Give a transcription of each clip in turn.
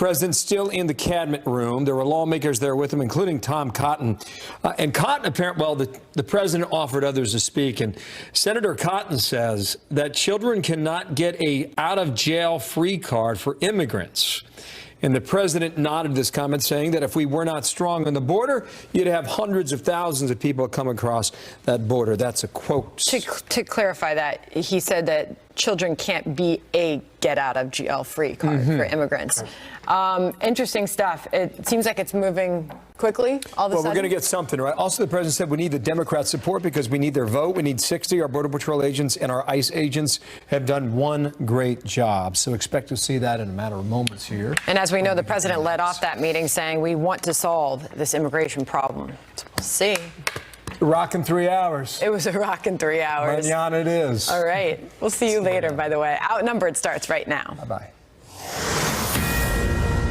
President still in the cabinet room. There were lawmakers there with him, including Tom Cotton. And Cotton, apparently, well, the president offered others to speak. And Senator Cotton says that children cannot get a out-of-jail-free card for immigrants. And the president nodded this comment, saying that if we were not strong on the border, you'd have hundreds of thousands of people come across that border. That's a quote. To clarify that, he said that children can't be a get-out-of-jail-free card for immigrants. Interesting stuff. It seems like it's moving quickly all of a sudden. Well, we're going to get something, right? Also, the president said we need the Democrat support because we need their vote. We need 60. Our Border Patrol agents and our ICE agents have done one great job. So expect to see that in a matter of moments here. And as we know, the president led off that meeting saying we want to solve this immigration problem. So we'll see. Rockin' 3 hours. It was a rockin' 3 hours. Mañana it is. All right. We'll see you later, by the way. Outnumbered starts right now. Bye-bye.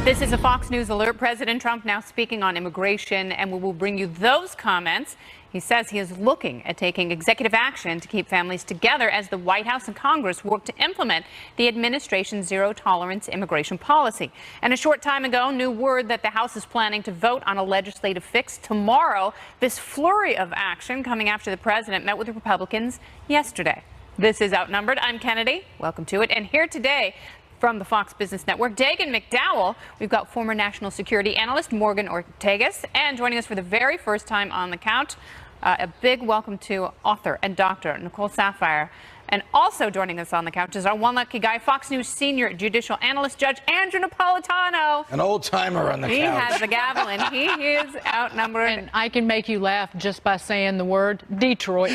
This is a Fox News alert. President Trump now speaking on immigration, and we will bring you those comments. He says he is looking at taking executive action to keep families together as the White House and Congress work to implement the administration's zero-tolerance immigration policy. And a short time ago, new word that the House is planning to vote on a legislative fix tomorrow. This flurry of action coming after the president met with the Republicans yesterday. This is Outnumbered. I'm Kennedy. Welcome to it. And here today, from the Fox Business Network, Dagan McDowell, we've got former national security analyst Morgan Ortagus, and joining us for the very first time on the couch, a big welcome to author and doctor Nicole Saphier. And also joining us on the couch is our one lucky guy, Fox News senior judicial analyst Judge Andrew Napolitano. An old timer on the couch. He has the gavel, and he is outnumbered. And I can make you laugh just by saying the word Detroit.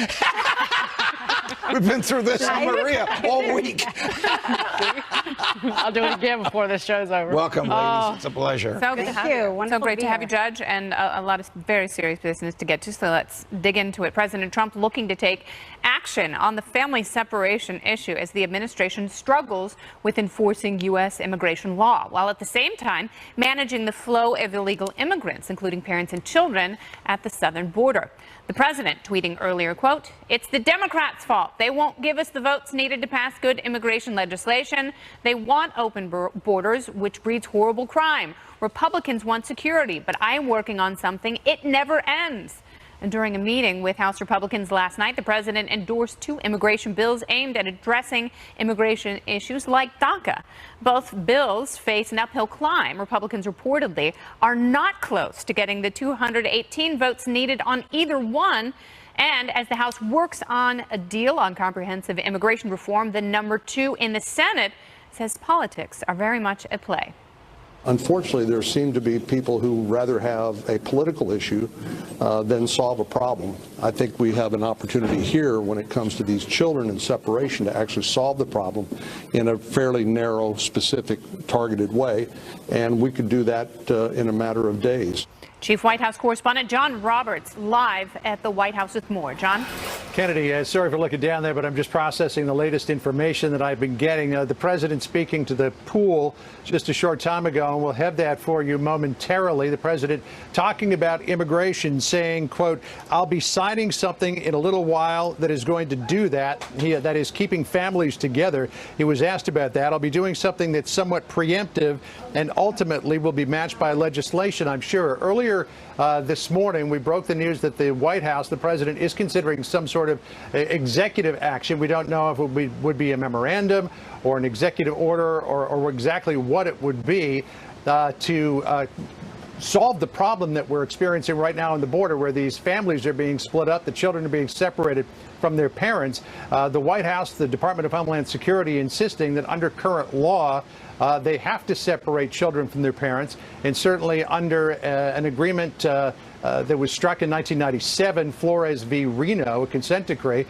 We've been through this on Maria all week. I'll do it again before this show's over. Welcome, ladies. It's a pleasure. So good to have you. So great to have you, Judge, and a lot of very serious business to get to. So let's dig into it. President Trump looking to take action on the family separation issue as the administration struggles with enforcing U.S. immigration law, while at the same time managing the flow of illegal immigrants, including parents and children, at the southern border. The president tweeting earlier, quote, "It's the Democrats' fault. They won't give us the votes needed to pass good immigration legislation. They want open borders, which breeds horrible crime. Republicans want security, but I am working on something. It never ends." And during a meeting with House Republicans last night, the president endorsed 2 immigration bills aimed at addressing immigration issues like DACA. Both bills face an uphill climb. Republicans reportedly are not close to getting the 218 votes needed on either one. And as the House works on a deal on comprehensive immigration reform, the number 2 in the Senate says politics are very much at play. Unfortunately, there seem to be people who rather have a political issue than solve a problem. I think we have an opportunity here when it comes to these children in separation to actually solve the problem in a fairly narrow, specific, targeted way, and we could do that in a matter of days. Chief White House correspondent John Roberts live at the White House with more. John? Kennedy, sorry for looking down there, but I'm just processing the latest information that I've been getting. The president speaking to the pool just a short time ago, and we'll have that for you momentarily. The president talking about immigration, saying, quote, "I'll be signing something in a little while that is going to do that. That is keeping families together." He was asked about that. "I'll be doing something that's somewhat preemptive and ultimately will be matched by legislation, I'm sure." Earlier this morning, we broke the news that the White House, the president, is considering some sort of executive action. We don't know if it would be a memorandum or an executive order or exactly what it would be to solve the problem that we're experiencing right now on the border, where these families are being split up, the children are being separated from their parents. The White House, the Department of Homeland Security, insisting that under current law, they have to separate children from their parents, and certainly under an agreement that was struck in 1997, Flores v. Reno, a consent decree,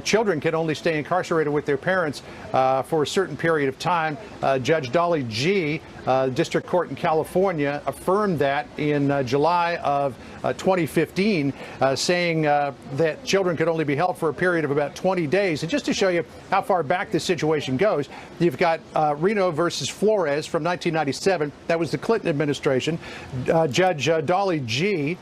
children can only stay incarcerated with their parents for a certain period of time. Judge Dolly G., District Court in California, affirmed that in July of 2015, saying that children could only be held for a period of about 20 days. And just to show you how far back this situation goes, you've got Reno versus Flores from 1997. That was the Clinton administration. Judge Dolly G.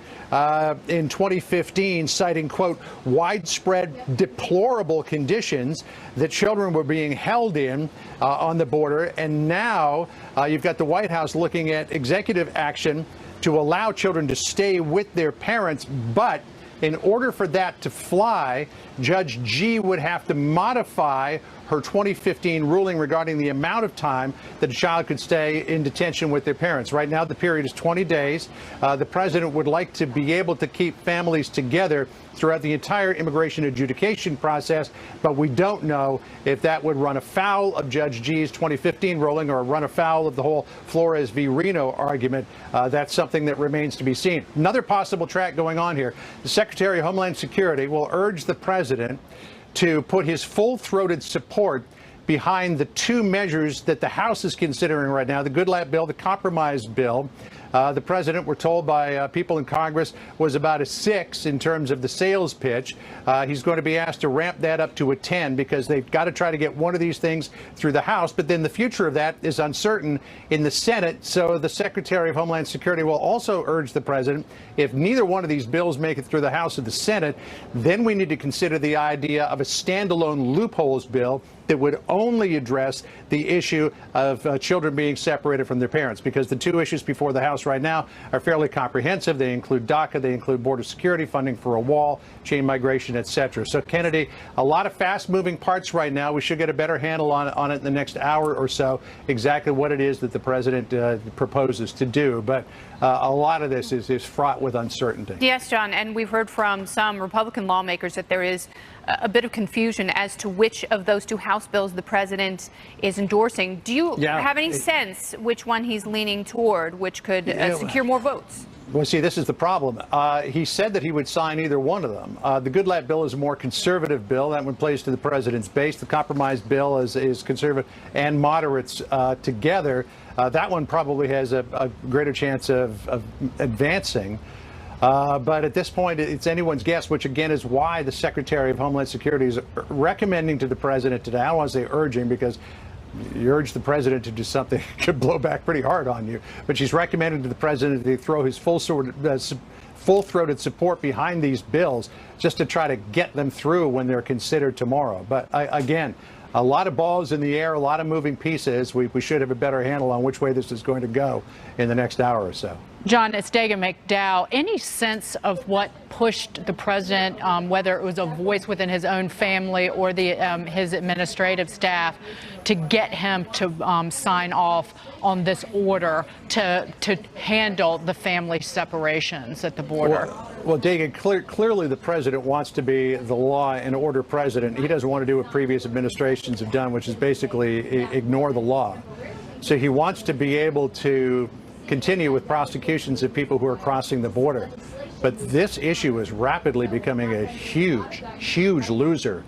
In 2015, citing, quote, "widespread deplorable conditions that children were being held in on the border." And now you've got got the White House looking at executive action to allow children to stay with their parents, but in order for that to fly, Judge G would have to modify her 2015 ruling regarding the amount of time that a child could stay in detention with their parents. Right now, the period is 20 days. The president would like to be able to keep families together throughout the entire immigration adjudication process, but we don't know if that would run afoul of Judge G's 2015 ruling or run afoul of the whole Flores v. Reno argument. That's something that remains to be seen. Another possible track going on here. The Secretary of Homeland Security will urge the president to put his full-throated support behind the two measures that the House is considering right now, the Goodlatte bill, the compromise bill. The president, we're told by people in Congress, was about a 6 in terms of the sales pitch. He's going to be asked to ramp that up to a 10 because they've got to try to get one of these things through the House. But then the future of that is uncertain in the Senate. So the Secretary of Homeland Security will also urge the president, if neither one of these bills make it through the House or the Senate, then we need to consider the idea of a standalone loopholes bill that would only address the issue of children being separated from their parents, because the two issues before the House right now are fairly comprehensive. They include DACA, they include border security, funding for a wall, chain migration, etc. So, Kennedy, a lot of fast-moving parts right now. We should get a better handle on it in the next hour or so, exactly what it is that the president proposes to do. But a lot of this is fraught with uncertainty. Yes, John, and we've heard from some Republican lawmakers that there is a bit of confusion as to which of those two House bills the president is endorsing. Do you have any sense which one he's leaning toward, which could secure more votes? Well, see, this is the problem. He said that he would sign either one of them. The Goodlatte bill is a more conservative bill. That one plays to the president's base. The compromise bill is conservative and moderates together. That one probably has a greater chance of advancing. But at this point, it's anyone's guess, which again is why the Secretary of Homeland Security is recommending to the president today. I don't want to say urging, because you urge the president to do something that could blow back pretty hard on you. But she's recommending to the president that he throw his full-throated support behind these bills just to try to get them through when they're considered tomorrow. But again, a lot of balls in the air, a lot of moving pieces. We should have a better handle on which way this is going to go in the next hour or so. John, it's Dagan McDowell. Any sense of what pushed the president, whether it was a voice within his own family or his administrative staff, to get him to sign off on this order to handle the family separations at the border? Well, Dagan, clearly the president wants to be the law and order president. He doesn't want to do what previous administrations have done, which is basically ignore the law. So he wants to be able to continue with prosecutions of people who are crossing the border. But this issue is rapidly becoming a huge loser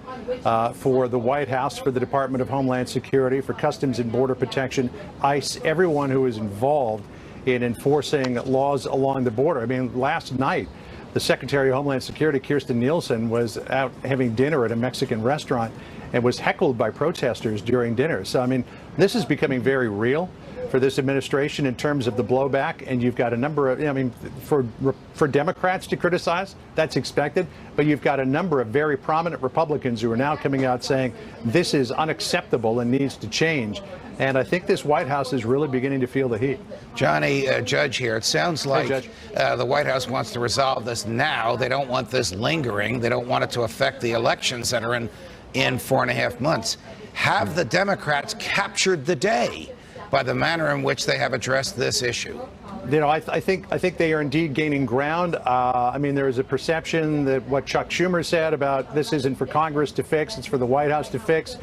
for the White House, for the Department of Homeland Security, for Customs and Border Protection, ICE, everyone who is involved in enforcing laws along the border. I mean, last night, the Secretary of Homeland Security, Kirstjen Nielsen, was out having dinner at a Mexican restaurant and was heckled by protesters during dinner. So, I mean, this is becoming very real for this administration in terms of the blowback, and you've got a number of, I mean, for Democrats to criticize, that's expected, but you've got a number of very prominent Republicans who are now coming out saying this is unacceptable and needs to change. And I think this White House is really beginning to feel the heat. Johnny, Judge here. It sounds like the White House wants to resolve this now. They don't want this lingering. They don't want it to affect the elections that are in 4.5 months. Have the Democrats captured the day by the manner in which they have addressed this issue? You know, I think they are indeed gaining ground. I mean, there is a perception that what Chuck Schumer said about this isn't for Congress to fix, it's for the White House to fix,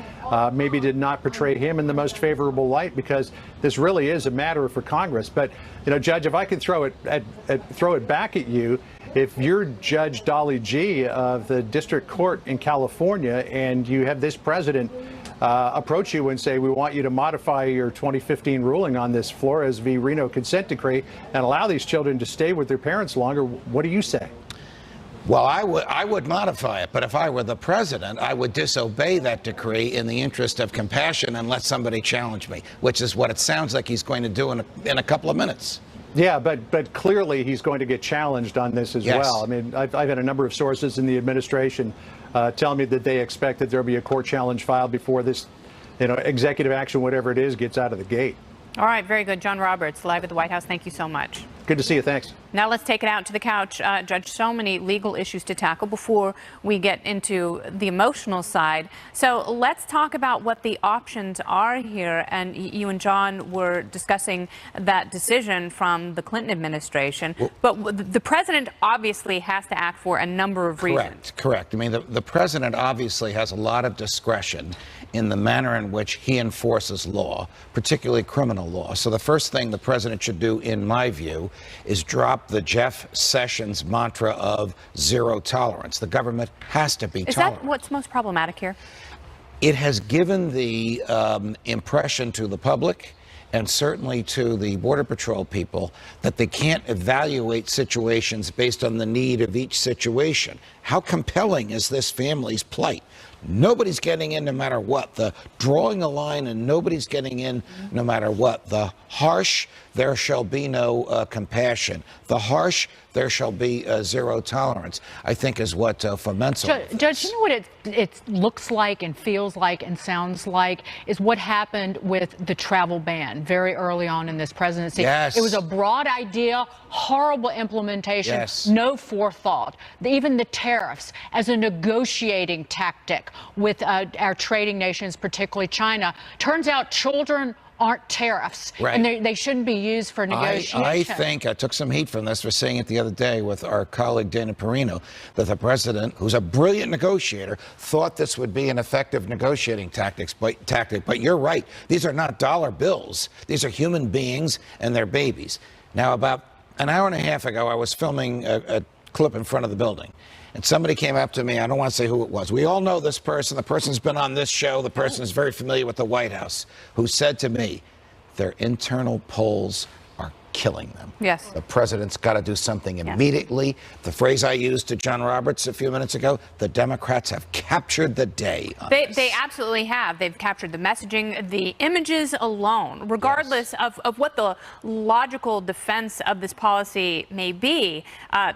maybe did not portray him in the most favorable light, because this really is a matter for Congress. But, you know, Judge, if I could throw it back at you, if you're Judge Dolly G of the District Court in California and you have this president approach you and say, we want you to modify your 2015 ruling on this Flores v. Reno consent decree and allow these children to stay with their parents longer, what do you say? Well, I would modify it, but if I were the president, I would disobey that decree in the interest of compassion and let somebody challenge me, which is what it sounds like he's going to do in a couple of minutes. Yeah, but clearly he's going to get challenged on this as well. I mean, I've had a number of sources in the administration tell me that they expect that there'll be a court challenge filed before this, you know, executive action, whatever it is, gets out of the gate. All right, very good. John Roberts, live at the White House. Thank you so much. Good to see you. Thanks. Now let's take it out to the couch. Judge, so many legal issues to tackle before we get into the emotional side. So let's talk about what the options are here. And you and John were discussing that decision from the Clinton administration. But the president obviously has to act for a number of reasons. Correct. I mean, the president obviously has a lot of discretion in the manner in which he enforces law, particularly criminal law. So the first thing the president should do, in my view, is drop the Jeff Sessions mantra of zero tolerance. The government has to be tolerant. Is that what's most problematic here? It has given the impression to the public and certainly to the Border Patrol people that they can't evaluate situations based on the need of each situation. How compelling is this family's plight? Nobody's getting in no matter what. The drawing a line and nobody's getting in no matter what. The harsh, there shall be no compassion. The harsh, there shall be zero tolerance, I think is what foments all this. Judge, you know what it looks like and feels like and sounds like is what happened with the travel ban very early on in this presidency. Yes. It was a broad idea, horrible implementation, Yes. no forethought. Even the tariffs as a negotiating tactic with our trading nations, particularly China. Turns out children aren't tariffs, Right. and they shouldn't be used for negotiation. I think I took some heat from this for saying it the other day with our colleague Dana Perino, that the president, who's a brilliant negotiator, thought this would be an effective negotiating tactic. But you're right. These are not dollar bills. These are human beings and their babies. Now, about an hour and a half ago, I was filming a clip in front of the building. And somebody came up to me, I don't want to say who it was. We all know this person. The person's been on this show. The person is very familiar with the White House, who said to me, their internal polls are killing them. Yes. The president's got to do something immediately. The phrase I used to John Roberts a few minutes ago, the Democrats have captured the day on this. They absolutely have. They've captured the messaging, the images alone, regardless of what the logical defense of this policy may be.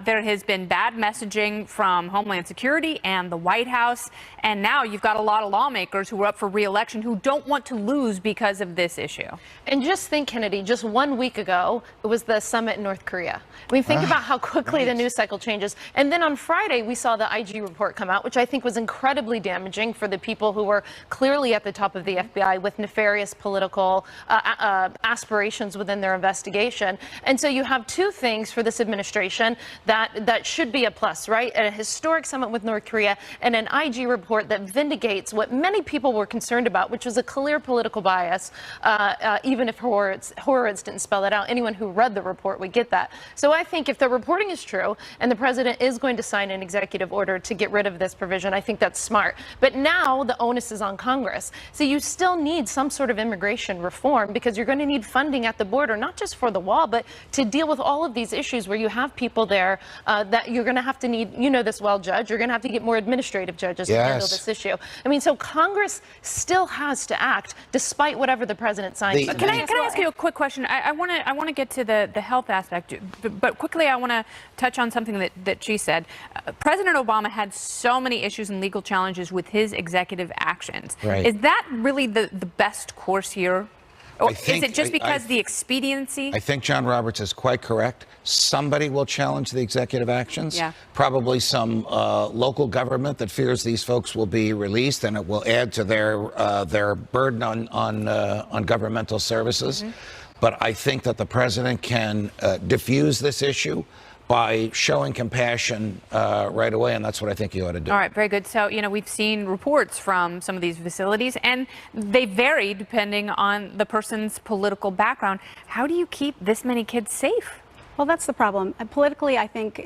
There has been bad messaging from Homeland Security and the White House. And now you've got a lot of lawmakers who are up for re-election who don't want to lose because of this issue. And just think, Kennedy, just 1 week ago, it was the summit in North Korea. I mean, think about how quickly the news cycle changes. And then on Friday, we saw the IG report come out, which I think was incredibly damaging for the people who were clearly at the top of the FBI with nefarious political aspirations within their investigation. And so you have two things for this administration that should be a plus, right? A historic summit with North Korea and an IG report that vindicates what many people were concerned about, which was a clear political bias, even if Horowitz didn't spell it out. Anyone who read the report would get that. So I think if the reporting is true and the president is going to sign an executive order to get rid of this provision, I think that's smart. But now the onus is on Congress. So you still need some sort of immigration reform because you're going to need funding at the border, not just for the wall, but to deal with all of these issues where you have people there that you're going to have to need, you know this well, Judge, you're going to have to get more administrative judges to handle this issue. I mean, so Congress still has to act despite whatever the president signs. Can I ask you a quick question? I want to get to the health aspect, but quickly I want to touch on something that she said. President Obama had so many issues and legal challenges with his executive actions. Right. Is that really the best course here? Or is it just because the expediency? I think John Roberts is quite correct. Somebody will challenge the executive actions. Yeah. Probably some local government that fears these folks will be released, and it will add to their burden on governmental services. Mm-hmm. But I think that the president can diffuse this issue by showing compassion right away, and that's what I think he ought to do. All right, very good. So, you know, we've seen reports from some of these facilities, and they vary depending on the person's political background. How do you keep this many kids safe? Well, that's the problem. Politically, I think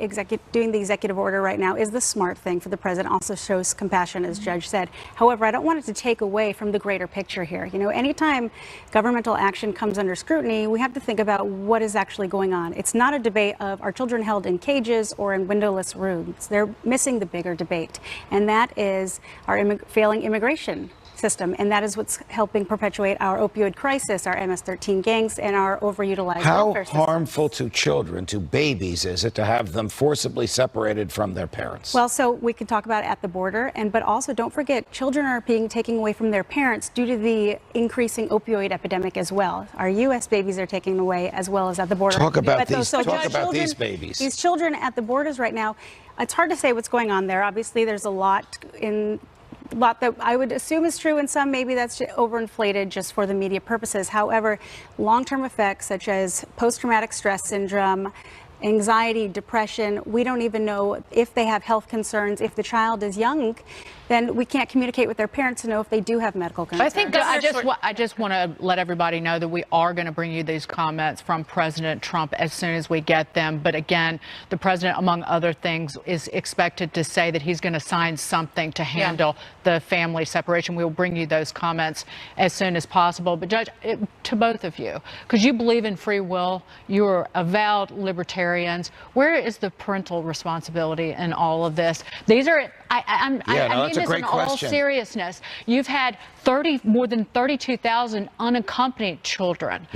doing the executive order right now is the smart thing for the president. Also shows compassion, as Judge said. However, I don't want it to take away from the greater picture here. You know, anytime governmental action comes under scrutiny, we have to think about what is actually going on. It's not a debate of are children held in cages or in windowless rooms. They're missing the bigger debate, and that is our failing immigration system, and that is what's helping perpetuate our opioid crisis, our MS-13 gangs, and our overutilized How welfare system. harmful to children, to babies, is it to have them forcibly separated from their parents? Well, so we can talk about it at the border, but also don't forget, children are being taken away from their parents due to the increasing opioid epidemic as well. Our U.S. babies are taken away as well as at the border. Talk about These babies. These children at the borders right now, it's hard to say what's going on there. Obviously, there's a lot that I would assume is true, and some maybe that's overinflated just for the media purposes. However, long-term effects such as post-traumatic stress syndrome, anxiety, depression, we don't even know if they have health concerns. If the child is young, then we can't communicate with their parents to know if they do have medical concerns. I just want to let everybody know that we are going to bring you these comments from President Trump as soon as we get them. But again, the president, among other things, is expected to say that he's going to sign something to handle the family separation. We will bring you those comments as soon as possible. But Judge, to both of you, because you believe in free will, you are avowed libertarians. Where is the parental responsibility in all of this? These are, I mean this in all seriousness. You've had more than 32,000 unaccompanied children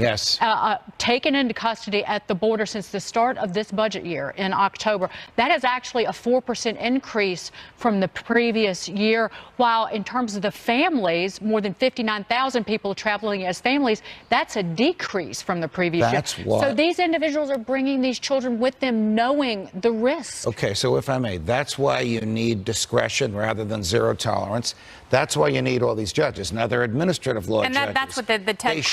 taken into custody at the border since the start of this budget year in October. That is actually a 4% increase from the previous year, while in terms of the families, more than 59,000 people traveling as families, that's a decrease from the previous year. So these individuals are bringing these children with them knowing the risk. Okay, so if I may, that's why you need discretion rather than zero tolerance. That's why you need all these judges. Now, they're administrative law judges. And that's what the Ted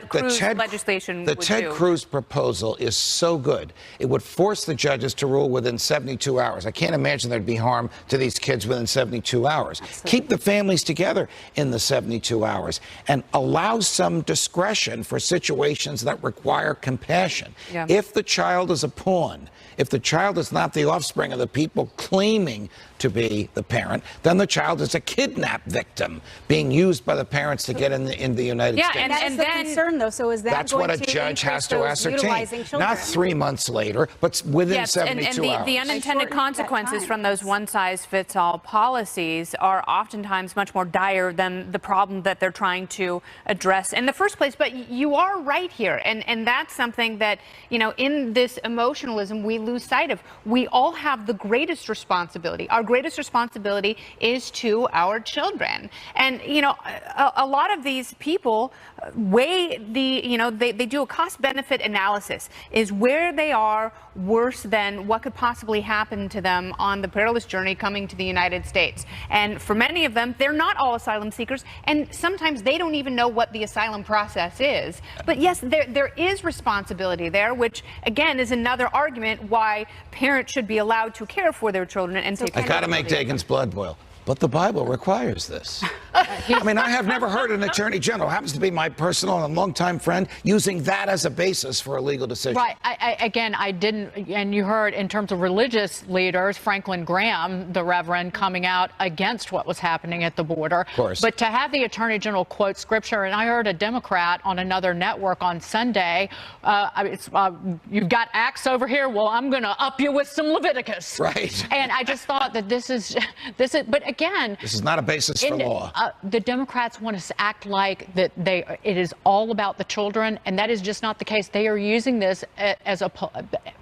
Cruz legislation would do. The Ted Cruz proposal is so good. It would force the judges to rule within 72 hours. I can't imagine there'd be harm to these kids within 72 hours. Absolutely. Keep the families together in the 72 hours and allow some discretion for situations that require compassion. Yeah. If the child is a pawn, if the child is not the offspring of the people claiming to be the parent, then the child is a kidnap victim being used by the parents to get in the United States. And that's the concern, though. So is that that's what a judge has to ascertain, not 3 months later, but within 72 hours. The unintended consequences from those one-size-fits-all policies are oftentimes much more dire than the problem that they're trying to address in the first place. But you are right here, and that's something that, you know, in this emotionalism we lose sight of. We all have the greatest responsibility. Our greatest responsibility is to our children. And, you know, a lot of these people weigh they do a cost-benefit analysis. Is where they are worse than what could possibly happen to them on the perilous journey coming to the United States? And for many of them, they're not all asylum seekers, and sometimes they don't even know what the asylum process is. But yes, there is responsibility there, which again is another argument why parents should be allowed to care for their children and take care of them. I got to make Dagan's blood boil. But the Bible requires this. I mean, I have never heard an attorney general, happens to be my personal and longtime friend, using that as a basis for a legal decision. Right. I didn't, and you heard in terms of religious leaders, Franklin Graham, the Reverend, coming out against what was happening at the border. Of course. But to have the attorney general quote scripture, and I heard a Democrat on another network on Sunday, you've got Acts over here, well, I'm going to up you with some Leviticus. Right. And I just thought that this is, but again, this is not a basis for law. The Democrats want us to act like that it is all about the children, and that is just not the case. They are using this as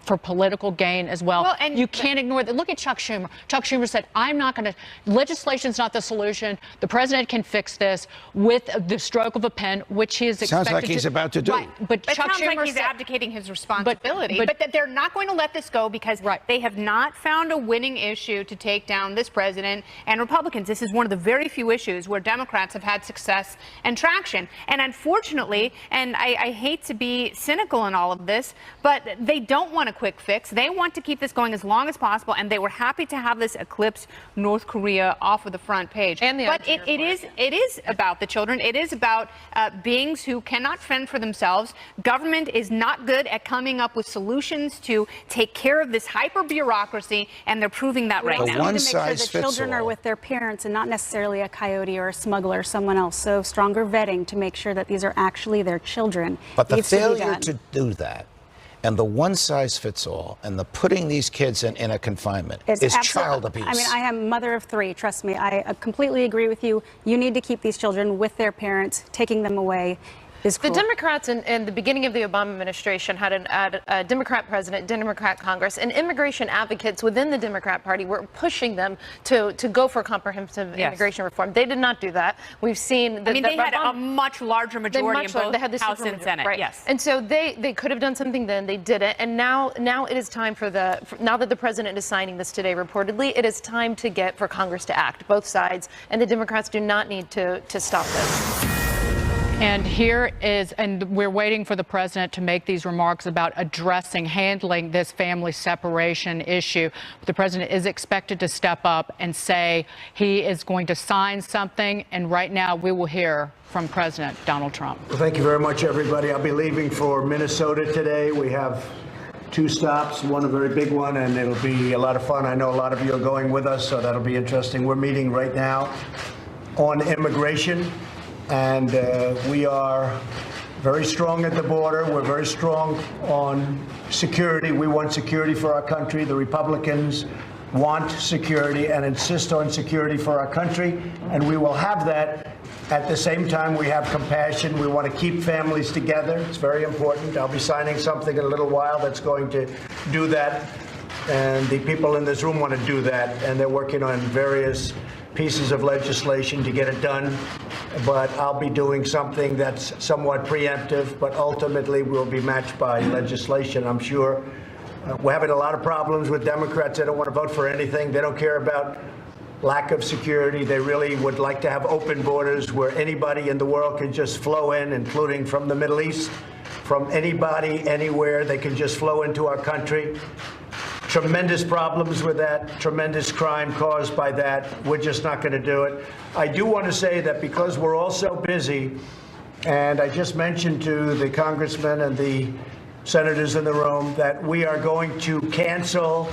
for political gain as well. And you can't ignore that. Look at Chuck Schumer. Chuck Schumer said, I'm not going to, legislation's not the solution. The president can fix this with the stroke of a pen, which he is expected to. Sounds like he's about to do. Right. But Chuck sounds Schumer like he's abdicating his responsibility. But that they're not going to let this go because they have not found a winning issue to take down this president and Republicans. This is one of the very few issues where Democrats have had success and traction. And unfortunately, and I hate to be cynical in all of this, but they don't want a quick fix. They want to keep this going as long as possible, and they were happy to have this eclipse North Korea off of the front page. But it is about the children. It is about beings who cannot fend for themselves. Government is not good at coming up with solutions to take care of this hyper bureaucracy, and they're proving that right now. We need to make sure the children are with their parents and not necessarily a coyote or a smuggler or someone else. So stronger vetting to make sure that these are actually their children. But the failure to do that And the one-size-fits-all and the putting these kids in a confinement is child abuse. I mean, I am a mother of 3. Trust me, I completely agree with you. You need to keep these children with their parents. Taking them away is cruel. The Democrats in the beginning of the Obama administration had a Democrat president, Democrat Congress, and immigration advocates within the Democrat Party were pushing them to go for comprehensive immigration reform. They did not do that. We've seen that. I mean, they had a much larger majority in both House and Senate. Right. Yes. And so they could have done something then. They didn't. And now it is time now that the president is signing this today, reportedly, it is time for Congress to act, both sides. And the Democrats do not need to stop this. And we're waiting for the president to make these remarks about handling this family separation issue. The president is expected to step up and say he is going to sign something. And right now we will hear from President Donald Trump. Well, thank you very much, everybody. I'll be leaving for Minnesota today. We have 2 stops, one a very big one, and it'll be a lot of fun. I know a lot of you are going with us, so that'll be interesting. We're meeting right now on immigration. And we are very strong at the border. We're very strong on security. We want security for our country. The Republicans want security and insist on security for our country. And we will have that. At the same time, we have compassion. We want to keep families together. It's very important. I'll be signing something in a little while that's going to do that. And the people in this room want to do that. And they're working on various pieces of legislation to get it done. But I'll be doing something that's somewhat preemptive, but ultimately will be matched by legislation, I'm sure. We're having a lot of problems with Democrats. They don't want to vote for anything. They don't care about lack of security. They really would like to have open borders where anybody in the world can just flow in, including from the Middle East, from anybody, anywhere. They can just flow into our country. Tremendous problems with that, tremendous crime caused by that. We're just not going to do it. I do want to say that because we're all so busy, and I just mentioned to the congressmen and the senators in the room that we are going to cancel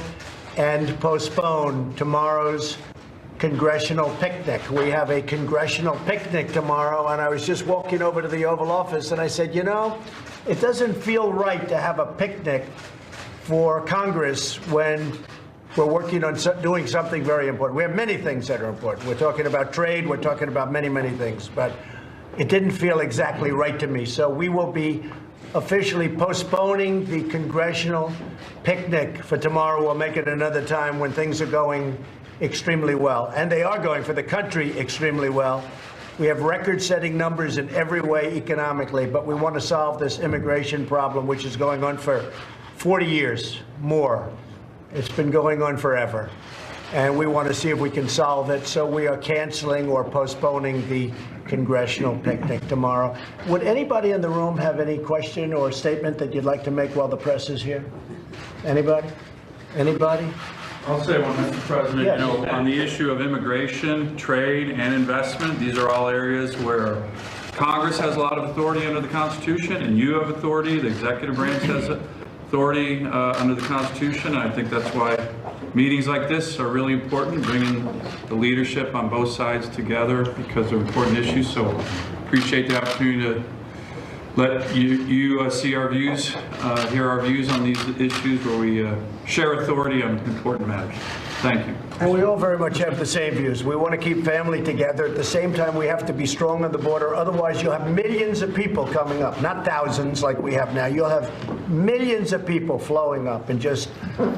and postpone tomorrow's congressional picnic. We have a congressional picnic tomorrow, and I was just walking over to the Oval Office, and I said, you know, it doesn't feel right to have a picnic for Congress when we're working on doing something very important. We have many things that are important. We're talking about trade. We're talking about many, many things. But it didn't feel exactly right to me. So we will be officially postponing the congressional picnic for tomorrow. We'll make it another time when things are going extremely well. And they are going for the country extremely well. We have record-setting numbers in every way economically. But we want to solve this immigration problem, which is going on for 40 years more. It's been going on forever. And we want to see if we can solve it. So we are canceling or postponing the congressional picnic tomorrow. Would anybody in the room have any question or statement that you'd like to make while the press is here? Anybody? Anybody? I'll say one, Mr. President. Yes. You know, on the issue of immigration, trade, and investment, these are all areas where Congress has a lot of authority under the Constitution, and you have authority. The executive branch has authority under the Constitution. I think that's why meetings like this are really important, bringing the leadership on both sides together because of important issues. So appreciate the opportunity to let you see our views, hear our views on these issues where we share authority on important matters. Thank you. And we all very much have the same views. We want to keep family together. At the same time, we have to be strong on the border. Otherwise, you'll have millions of people coming up, not thousands like we have now. You'll have millions of people flowing up and just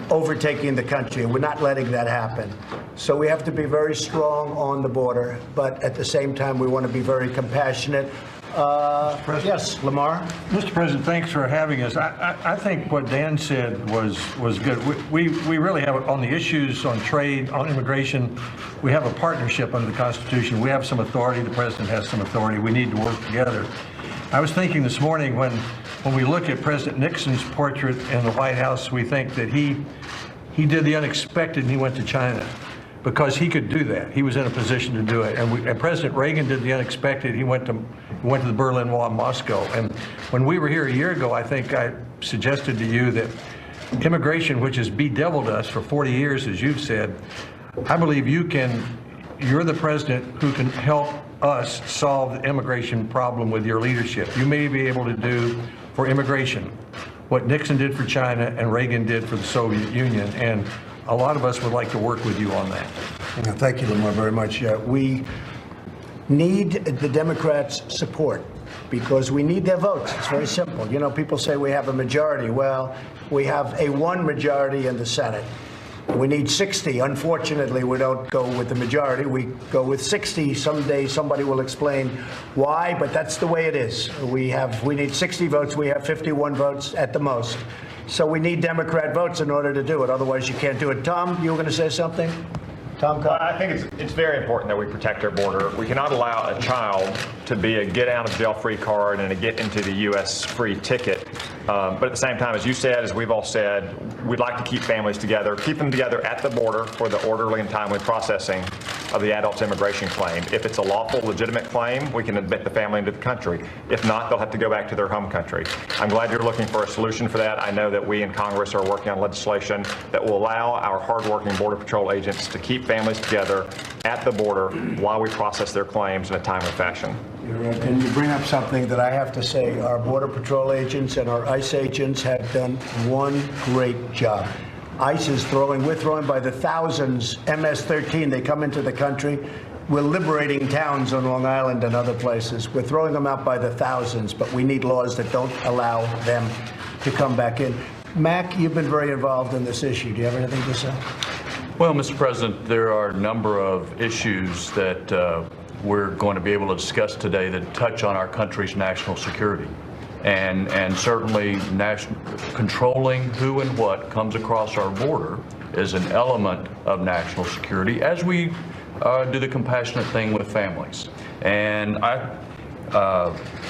overtaking the country. We're not letting that happen. So we have to be very strong on the border. But at the same time, we want to be very compassionate. Yes, Lamar. Mr. President, thanks for having us. I think what Dan said was good. We really have, on the issues on trade, on immigration, we have a partnership under the Constitution. We have some authority. The President has some authority. We need to work together. I was thinking this morning when we look at President Nixon's portrait in the White House, we think that he did the unexpected and he went to China. Because he could do that. He was in a position to do it. And President Reagan did the unexpected. He went to the Berlin Wall in Moscow. And when we were here a year ago, I think I suggested to you that immigration, which has bedeviled us for 40 years, as you've said, I believe you're the president who can help us solve the immigration problem with your leadership. You may be able to do for immigration what Nixon did for China and Reagan did for the Soviet Union. And a lot of us would like to work with you on that. Thank you, Lamar, very much. We need the Democrats' support because we need their votes. It's very simple. You know, people say we have a majority. Well, we have a one majority in the Senate. We need 60. Unfortunately, we don't go with the majority. We go with 60. Someday somebody will explain why, but that's the way it is. We need 60 votes. We have 51 votes at the most. So we need Democrat votes in order to do it. Otherwise, you can't do it. Tom, you were going to say something? Tom? Well, I think it's very important that we protect our border. We cannot allow a child to be a get out of jail free card and a get into the U.S. free ticket. But at the same time, as you said, as we've all said, we'd like to keep families together, keep them together at the border for the orderly and timely processing of the adult's immigration claim. If it's a lawful, legitimate claim, we can admit the family into the country. If not, they'll have to go back to their home country. I'm glad you're looking for a solution for that. I know that we in Congress are working on legislation that will allow our hardworking Border Patrol agents to keep families together at the border while we process their claims in a timely fashion. You're right. And you bring up something that I have to say. Our Border Patrol agents and our ICE agents have done one great job. ICE is we're throwing by the thousands MS-13. They come into the country. We're liberating towns on Long Island and other places. We're throwing them out by the thousands, but we need laws that don't allow them to come back in. Mac, you've been very involved in this issue. Do you have anything to say? Well, Mr. President, there are a number of issues that we're going to be able to discuss today that touch on our country's national security. And certainly controlling who and what comes across our border is an element of national security as we do the compassionate thing with families. And I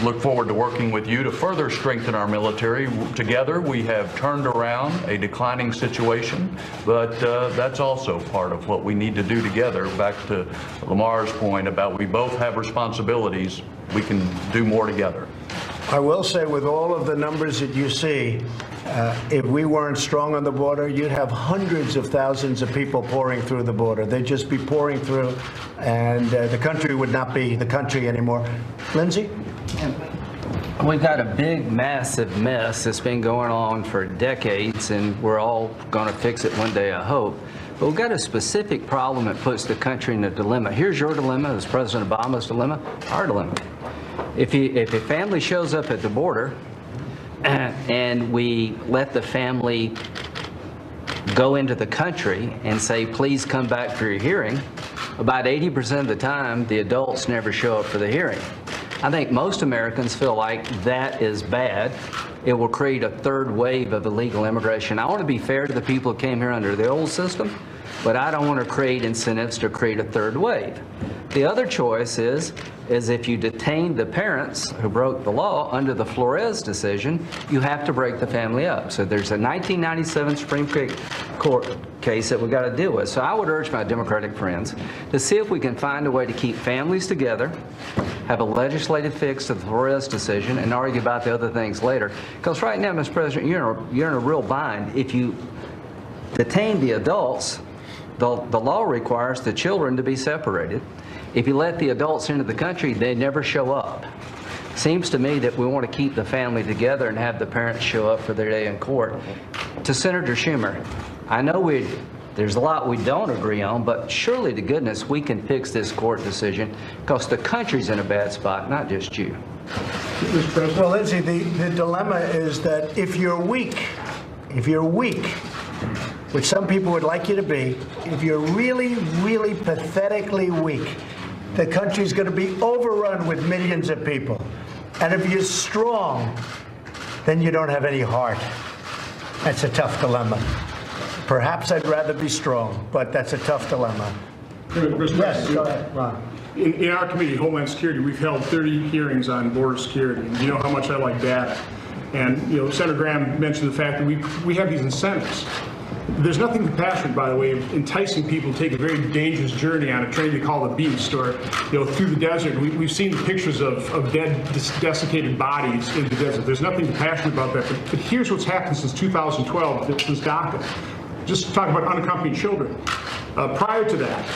look forward to working with you to further strengthen our military. Together, we have turned around a declining situation, but that's also part of what we need to do together. Back to Lamar's point about we both have responsibilities, we can do more together. I will say, with all of the numbers that you see, if we weren't strong on the border, you'd have hundreds of thousands of people pouring through the border. They'd just be pouring through, and the country would not be the country anymore. Lindsay? We've got a big, massive mess that's been going on for decades, and we're all going to fix it one day, I hope. But we've got a specific problem that puts the country in a dilemma. Here's your dilemma. It's President Obama's dilemma, our dilemma. If a family shows up at the border and we let the family go into the country and say, please come back for your hearing, about 80% of the time, the adults never show up for the hearing. I think most Americans feel like that is bad. It will create a third wave of illegal immigration. I want to be fair to the people who came here under the old system, but I don't want to create incentives to create a third wave. The other choice is if you detain the parents who broke the law under the Flores decision, you have to break the family up. So there's a 1997 Supreme Court case that we've got to deal with. So I would urge my Democratic friends to see if we can find a way to keep families together, have a legislative fix to the Flores decision, and argue about the other things later. Because right now, Mr. President, you're in a real bind. If you detain the adults, the law requires the children to be separated. If you let the adults into the country, they never show up. Seems to me that we want to keep the family together and have the parents show up for their day in court. To Senator Schumer, I know there's a lot we don't agree on, but surely to goodness we can fix this court decision because the country's in a bad spot, not just you. Mr. President. Well, Lindsay, the dilemma is that if you're weak, which some people would like you to be, if you're really, really pathetically weak, the country's going to be overrun with millions of people. And if you're strong, then you don't have any heart. That's a tough dilemma. Perhaps I'd rather be strong, but that's a tough dilemma. Yes, go ahead, Ron. In our committee, Homeland Security, we've held 30 hearings on border security. And you know how much I like data. And Senator Graham mentioned the fact that we have these incentives. There's nothing compassionate, by the way, of enticing people to take a very dangerous journey on a train they call the Beast, or through the desert. We've seen the pictures of dead, desiccated bodies in the desert. There's nothing compassionate about that. But here's what's happened since 2012. This DACA. Just talk about unaccompanied children. Prior to that,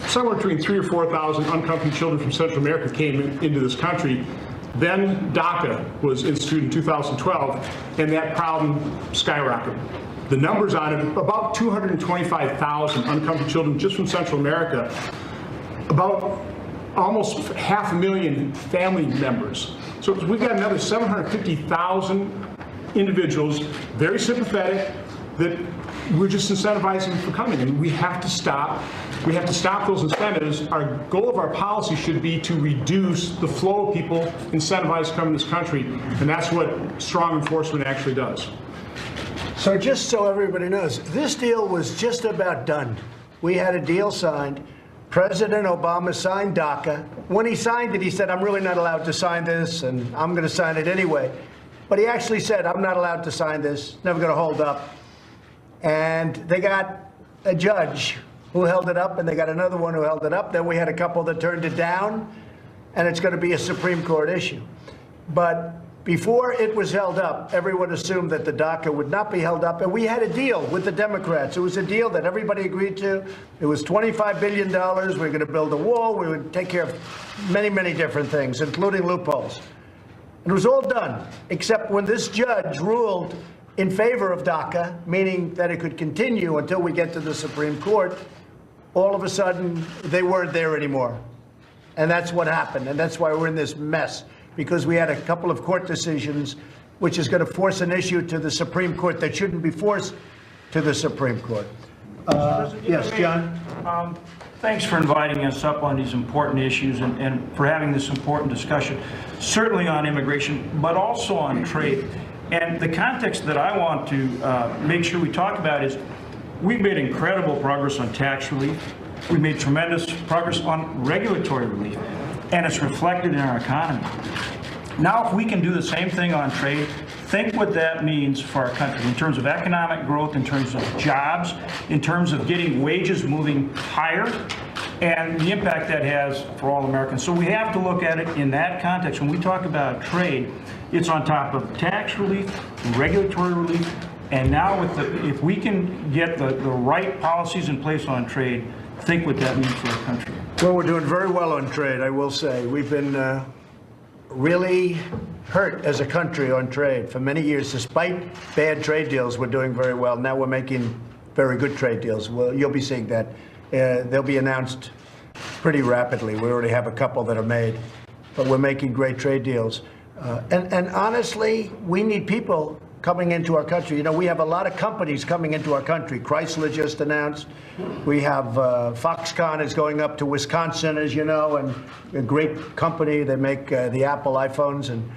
somewhere between 3,000 or 4,000 unaccompanied children from Central America came into this country. Then DACA was instituted in 2012, and that problem skyrocketed. The numbers on it, about 225,000 unaccompanied children just from Central America, about almost 500,000 family members. So we've got another 750,000 individuals, very sympathetic, that we're just incentivizing for coming, and we have to stop. We have to stop those incentives. Our goal of our policy should be to reduce the flow of people incentivized to come in this country, and that's what strong enforcement actually does. So just so everybody knows, this deal was just about done. We had a deal signed. President Obama signed DACA. When he signed it, he said, I'm really not allowed to sign this, and I'm going to sign it anyway. But he actually said, I'm not allowed to sign this, never going to hold up. And they got a judge who held it up, and they got another one who held it up. Then we had a couple that turned it down, and it's going to be a Supreme Court issue. But before it was held up, everyone assumed that the DACA would not be held up, and we had a deal with the Democrats. It was a deal that everybody agreed to. It was $25 billion. We were going to build a wall. We would take care of many, many different things, including loopholes. And it was all done, except when this judge ruled in favor of DACA, meaning that it could continue until we get to the Supreme Court, all of a sudden they weren't there anymore. And that's what happened, and that's why we're in this mess, because we had a couple of court decisions which is going to force an issue to the Supreme Court that shouldn't be forced to the Supreme Court. Yes, John? Thanks for inviting us up on these important issues and for having this important discussion, certainly on immigration, but also on trade. And the context that I want to make sure we talk about is we've made incredible progress on tax relief. We've made tremendous progress on regulatory relief, and it's reflected in our economy. Now, if we can do the same thing on trade, think what that means for our country in terms of economic growth, in terms of jobs, in terms of getting wages moving higher, and the impact that has for all Americans. So we have to look at it in that context. When we talk about trade, it's on top of tax relief, regulatory relief, and now with if we can get the right policies in place on trade, think what that means for our country. Well, we're doing very well on trade, I will say. We've been really hurt as a country on trade for many years. Despite bad trade deals, we're doing very well. Now we're making very good trade deals. Well, you'll be seeing that. They'll be announced pretty rapidly. We already have a couple that are made, but we're making great trade deals. And honestly, we need people coming into our country. You know, we have a lot of companies coming into our country. Chrysler just announced. We have Foxconn is going up to Wisconsin, as you know, and a great company. They make the Apple iPhones and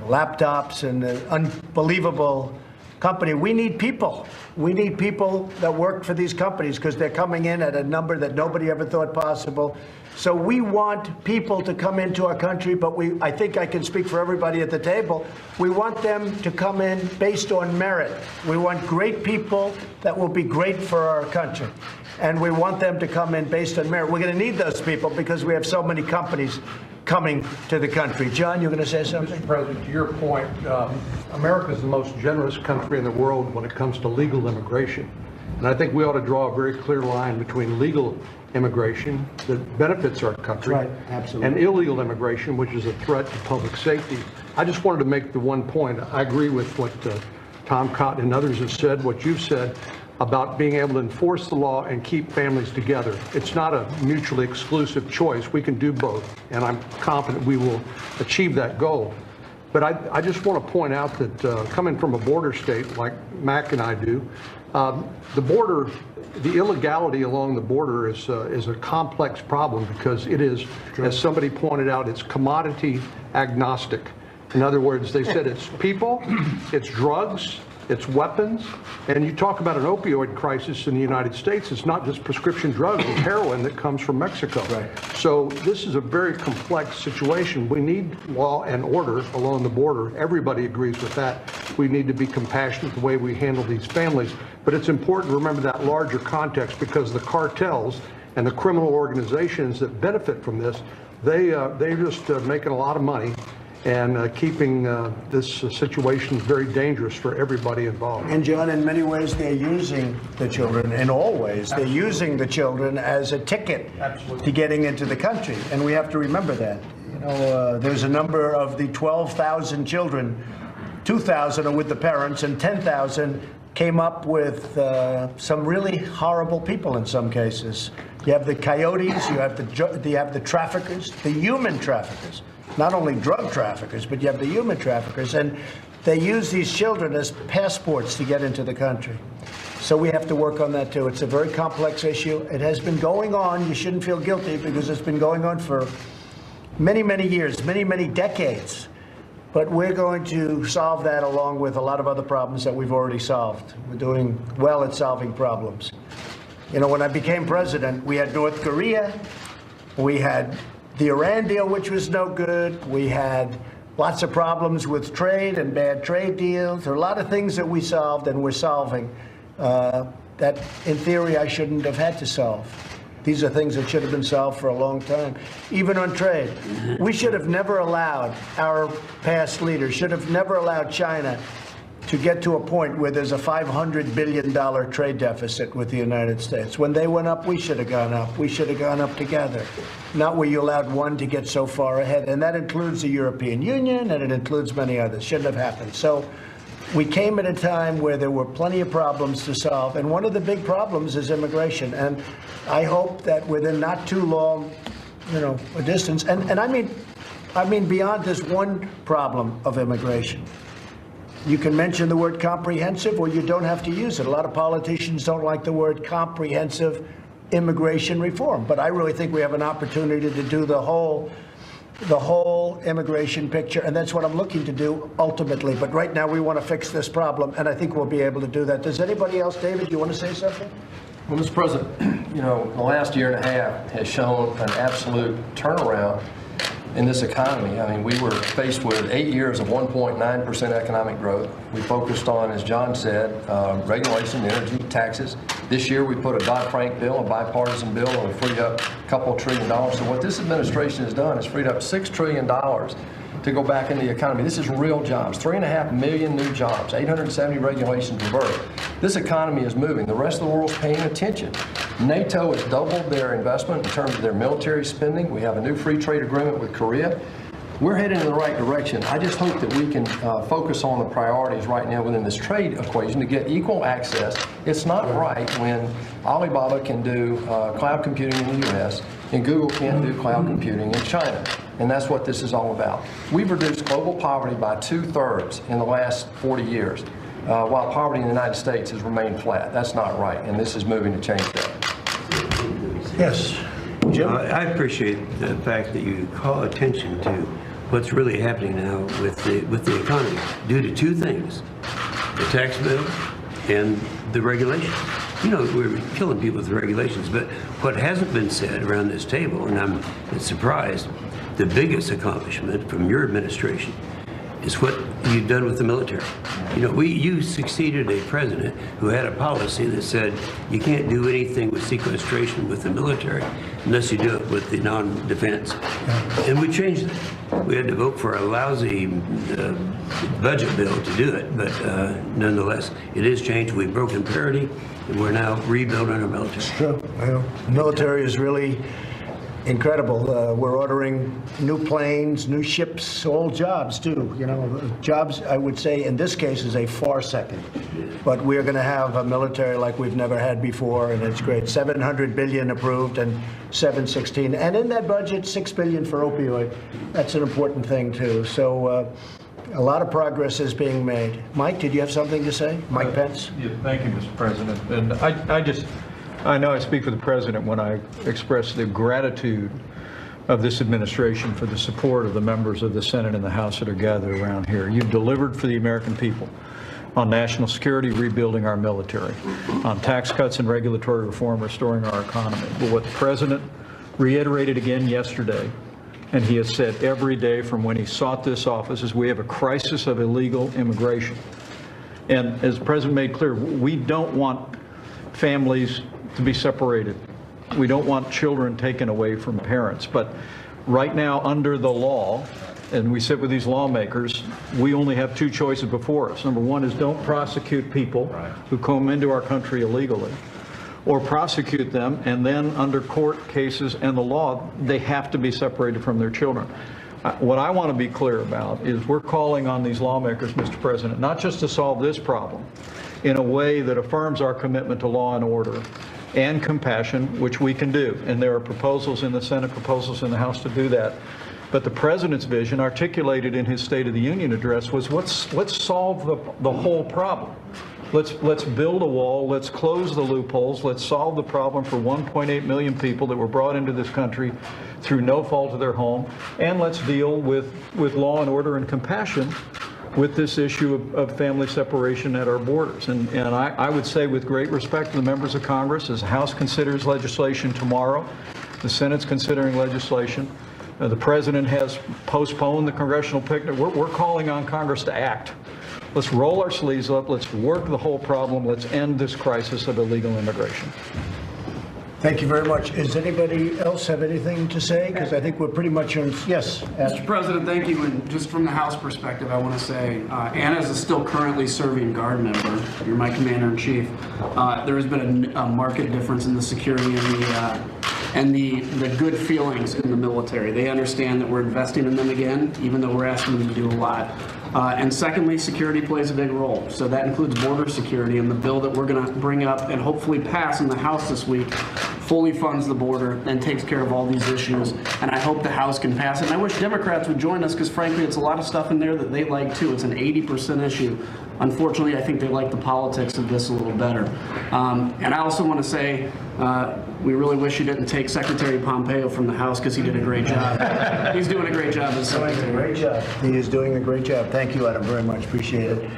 laptops, and an unbelievable company. We need people. We need people that work for these companies because they're coming in at a number that nobody ever thought possible. So we want people to come into our country, but I think I can speak for everybody at the table. We want them to come in based on merit. We want great people that will be great for our country. And we want them to come in based on merit. We're going to need those people because we have so many companies coming to the country. John, you're going to say something? Mr. President, to your point, America is the most generous country in the world when it comes to legal immigration. And I think we ought to draw a very clear line between legal immigration that benefits our country, right, absolutely, and illegal immigration, which is a threat to public safety. I just wanted to make the one point. I agree with what Tom Cotton and others have said, what you've said about being able to enforce the law and keep families together. It's not a mutually exclusive choice. We can do both, and I'm confident we will achieve that goal. But I just want to point out that coming from a border state like Mac and I do, the border, the illegality along the border is a complex problem because it is, as somebody pointed out, it's commodity agnostic. In other words, they said it's people, it's drugs, it's weapons, and you talk about an opioid crisis in the United States, it's not just prescription drugs, it's heroin that comes from Mexico. Right. So this is a very complex situation. We need law and order along the border. Everybody agrees with that. We need to be compassionate the way we handle these families. But it's important to remember that larger context because the cartels and the criminal organizations that benefit from this, they're just making a lot of money and keeping this situation very dangerous for everybody involved. And John, in many ways, they're using the children, in all ways, they're using the children as a ticket to getting into the country. And we have to remember that. You There's a number of the 12,000 children, 2,000 are with the parents, and 10,000 came up with some really horrible people in some cases. You have the coyotes, you have the traffickers, the human traffickers, not only drug traffickers, but you have the human traffickers, and they use these children as passports to get into the country. So we have to work on that too. It's a very complex issue. It has been going on. You shouldn't feel guilty because it's been going on for many, many years, many, many decades. But we're going to solve that along with a lot of other problems that we've already solved. We're doing well at solving problems. You know, when I became president, we had North Korea, we had the Iran deal, which was no good. We had lots of problems with trade and bad trade deals. There are a lot of things that we solved and we're solving that, in theory, I shouldn't have had to solve. These are things that should have been solved for a long time. Even on trade, we should have never allowed, our past leaders should have never allowed China to get to a point where there's a $500 billion trade deficit with the United States. When they went up, we should have gone up. We should have gone up together, not where you allowed one to get so far ahead. And that includes the European Union, and it includes many others. Shouldn't have happened. So we came at a time where there were plenty of problems to solve. And one of the big problems is immigration. And I hope that within not too long, a distance, and I mean beyond this one problem of immigration. You can mention the word comprehensive, or you don't have to use it. A lot of politicians don't like the word comprehensive immigration reform, but I really think we have an opportunity to do the whole immigration picture, and that's what I'm looking to do ultimately. But right now we want to fix this problem, and I think we'll be able to do that. Does anybody else, David, you want to say something? Well, Mr. President, the last year and a half has shown an absolute turnaround in this economy. I mean, we were faced with 8 years of 1.9% economic growth. We focused on, as John said, regulation, energy, taxes. This year we put a Dodd-Frank bill, a bipartisan bill, and we freed up a couple $1 trillion. So what this administration has done is freed up $6 trillion to go back in the economy. This is real jobs, 3.5 million new jobs, 870 regulations reversed. This economy is moving. The rest of the world's paying attention. NATO has doubled their investment in terms of their military spending. We have a new free trade agreement with Korea. We're heading in the right direction. I just hope that we can focus on the priorities right now within this trade equation to get equal access. It's not right when Alibaba can do cloud computing in the U.S. and Google can't do cloud computing in China. And that's what this is all about. We've reduced global poverty by 2/3 in the last 40 years, while poverty in the United States has remained flat. That's not right, and this is moving to change that. Yes. Jim? I appreciate the fact that you call attention to what's really happening now with the economy due to two things: the tax bill and the regulations. We're killing people with the regulations, but what hasn't been said around this table, and I'm surprised, the biggest accomplishment from your administration is what you've done with the military. You succeeded a president who had a policy that said you can't do anything with sequestration with the military unless you do it with the non-defense. And we changed it. We had to vote for a lousy budget bill to do it, but nonetheless, it is changed. We've broken parity, and we're now rebuilding our military. It's true. The military is really incredible. We're ordering new planes, new ships, all jobs too. Jobs, I would say, in this case, is a far second. But we're going to have a military like we've never had before, and it's great. $700 billion approved and $716, and in that budget, $6 billion for opioid. That's an important thing too. So a lot of progress is being made. Mike, did you have something to say? Mike Pence. Yeah, thank you, Mr. President. And I know I speak for the President when I express the gratitude of this administration for the support of the members of the Senate and the House that are gathered around here. You've delivered for the American people on national security, rebuilding our military, on tax cuts and regulatory reform, restoring our economy. But what the President reiterated again yesterday, and he has said every day from when he sought this office, is we have a crisis of illegal immigration. And as the President made clear, we don't want families to be separated. We don't want children taken away from parents. But right now, under the law, and we sit with these lawmakers, we only have two choices before us. Number one is don't prosecute people who come into our country illegally, or prosecute them, and then under court cases and the law, they have to be separated from their children. what I want to be clear about is we're calling on these lawmakers, Mr. President, not just to solve this problem in a way that affirms our commitment to law and order and compassion, which we can do. And there are proposals in the Senate, proposals in the House to do that. But the president's vision, articulated in his State of the Union address, was let's solve the whole problem. Let's build a wall, let's close the loopholes, let's solve the problem for 1.8 million people that were brought into this country through no fault of their home, and let's deal with law and order and compassion with this issue of family separation at our borders. And I would say, with great respect to the members of Congress, as the House considers legislation tomorrow, the Senate's considering legislation, the President has postponed the congressional picnic. We're calling on Congress to act. Let's roll our sleeves up. Let's work the whole problem. Let's end this crisis of illegal immigration. Thank you very much. Does anybody else have anything to say? Because I think we're pretty much on. Yes. Mr. President, thank you. And just from the House perspective, I want to say, and as a still currently serving Guard member, you're my Commander-in-Chief, there has been a marked difference in the security and the good feelings in the military. They understand that we're investing in them again, even though we're asking them to do a lot. And secondly, security plays a big role. So that includes border security, and the bill that we're going to bring up and hopefully pass in the House this week fully funds the border and takes care of all these issues. And I hope the House can pass it. And I wish Democrats would join us, because frankly, it's a lot of stuff in there that they like too. It's an 80% issue. Unfortunately, I think they like the politics of this a little better. And I also want to say, we really wish you didn't take Secretary Pompeo from the House, because he did a great job. He's doing a great job as Secretary. Great job. He is doing a great job. Thank you, Adam, very much. Appreciate it.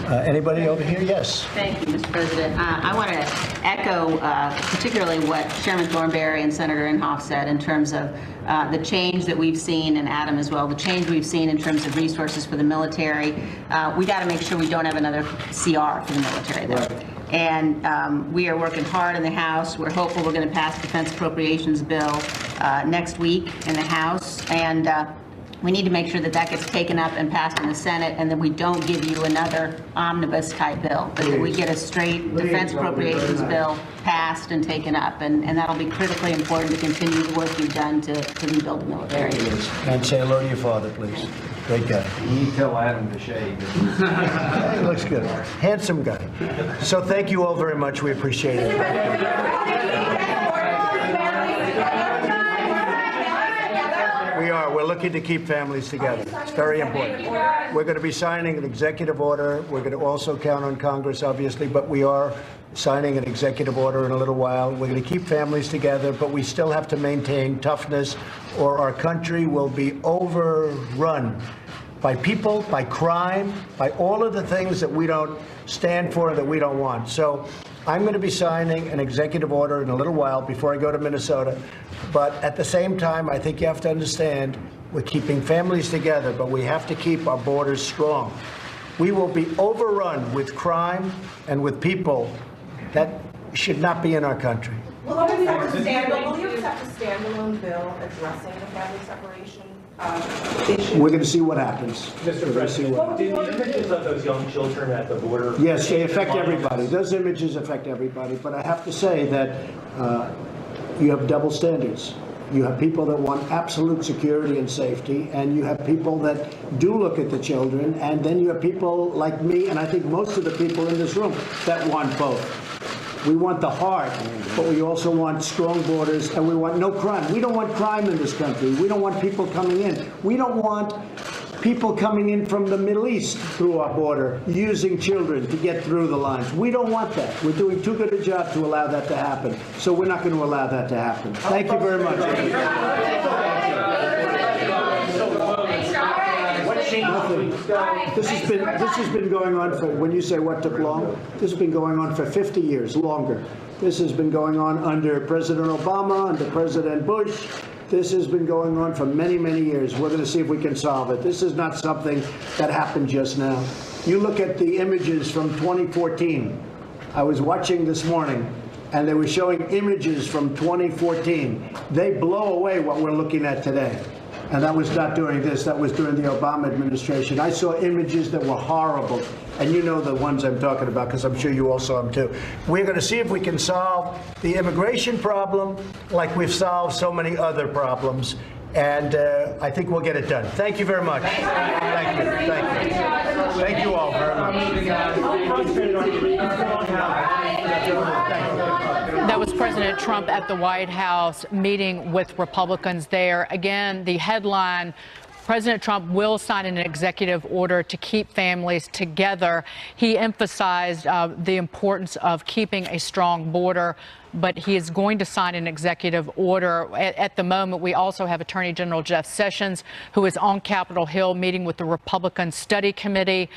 Anybody over here? Yes. Thank you, Mr. President. I want to echo particularly what Chairman Thornberry and Senator Inhofe said in terms of the change that we've seen, and Adam as well, the change we've seen in terms of resources for the military. We got to make sure we don't have another CR for the military, though. Right. And we are working hard in the House. We're hopeful we're going to pass Defense Appropriations Bill next week in the House. And we need to make sure that that gets taken up and passed in the Senate, and that we don't give you another omnibus type bill, but that we get a straight Defense Appropriations Bill passed and taken up. And that'll be critically important to continue the work you've done to rebuild the military. And say hello to your father, please. Great guy. You tell Adam to shave. He looks good. Handsome guy. So thank you all very much. We appreciate it. We are. We're looking to keep families together. It's very important. We're going to be signing an executive order. We're going to also count on Congress, obviously, but we are signing an executive order in a little while. We're going to keep families together, but we still have to maintain toughness, or our country will be overrun by people, by crime, by all of the things that we don't stand for, that we don't want. So I'm going to be signing an executive order in a little while before I go to Minnesota. But at the same time, I think you have to understand, we're keeping families together, but we have to keep our borders strong. We will be overrun with crime and with people that should not be in our country. Will you accept a standalone bill addressing the family separation issue? We're going to see what happens. Mr. President, do the images of those young children at the border? Yes, they affect everybody. Those images affect everybody. But I have to say that you have double standards. You have people that want absolute security and safety, and you have people that do look at the children, and then you have people like me, and I think most of the people in this room, that want both. We want the heart, but we also want strong borders, and we want no crime. We don't want crime in this country. We don't want people coming in. We don't want people coming in from the Middle East through our border, using children to get through the lines. We don't want that. We're doing too good a job to allow that to happen. So we're not going to allow that to happen. Thank you very much. Nothing. This has been going on for, when you say what took long, this has been going on for 50 years, longer. This has been going on under President Obama, under President Bush. This has been going on for many, many years. We're going to see if we can solve it. This is not something that happened just now. You look at the images from 2014. I was watching this morning, and they were showing images from 2014. They blow away what we're looking at today. And that was not during this, that was during the Obama administration. I saw images that were horrible. And you know the ones I'm talking about, because I'm sure you all saw them too. We're going to see if we can solve the immigration problem like we've solved so many other problems. and I think we'll get it done. Thank you very much. Thank you. Thank you. Thank you all very much. That was President Trump at the White House meeting with Republicans there. Again, the headline: President Trump will sign an executive order to keep families together. He emphasized the importance of keeping a strong border, but he is going to sign an executive order. At the moment, we also have Attorney General Jeff Sessions, who is on Capitol Hill meeting with the Republican Study Committee.